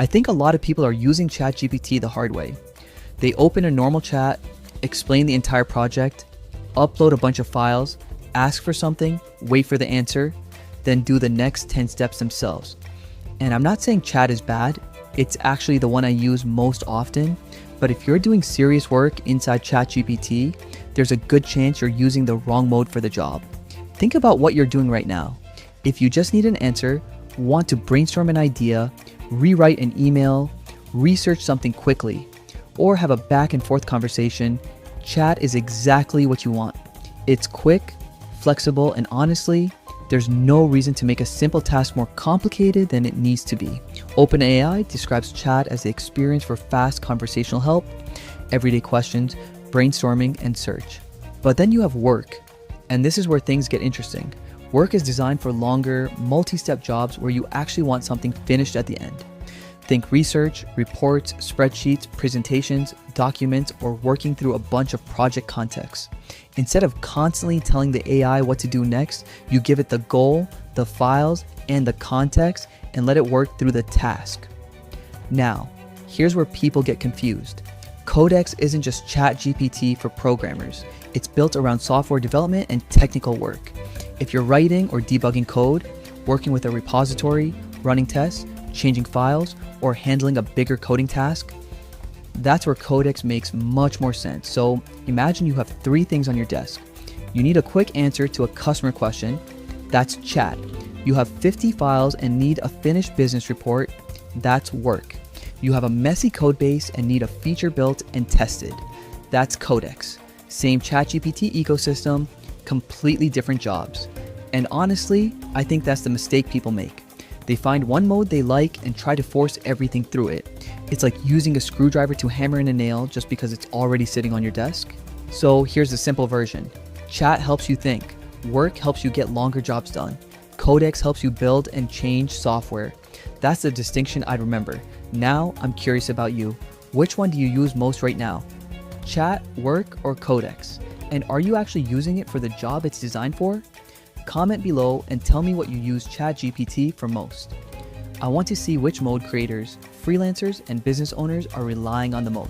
I think a lot of people are using ChatGPT the hard way. They open a normal chat, explain the entire project, upload a bunch of files, ask for something, wait for the answer, then do the next 10 steps themselves. And I'm not saying chat is bad, it's actually the one I use most often, but if you're doing serious work inside ChatGPT, there's a good chance you're using the wrong mode for the job. Think about what you're doing right now. If you just need an answer, want to brainstorm an idea, rewrite an email, research something quickly, or have a back and forth conversation, chat is exactly what you want. It's quick, flexible, and honestly, there's no reason to make a simple task more complicated than it needs to be. OpenAI describes chat as the experience for fast conversational help, everyday questions, brainstorming, and search. But then you have work, and this is where things get interesting. Work is designed for longer, multi-step jobs where you actually want something finished at the end. Think research, reports, spreadsheets, presentations, documents, or working through a bunch of project contexts. Instead of constantly telling the AI what to do next, you give it the goal, the files, and the context, and let it work through the task. Now, here's where people get confused. Codex isn't just ChatGPT for programmers. It's built around software development and technical work. If you're writing or debugging code, working with a repository, running tests, changing files, or handling a bigger coding task, that's where Codex makes much more sense. So imagine you have 3 things on your desk. You need a quick answer to a customer question. That's chat. You have 50 files and need a finished business report. That's work. You have a messy code base and need a feature built and tested. That's Codex. Same ChatGPT ecosystem, completely different jobs. And honestly, I think that's the mistake people make. They find one mode they like and try to force everything through it. It's like using a screwdriver to hammer in a nail just because it's already sitting on your desk. So here's the simple version. Chat helps you think. Work helps you get longer jobs done. Codex helps you build and change software. That's the distinction I'd remember. Now I'm curious about you. Which one do you use most right now? Chat, work, or Codex? And are you actually using it for the job it's designed for? Comment below and tell me what you use ChatGPT for most. I want to see which mode creators, freelancers, and business owners are relying on the most.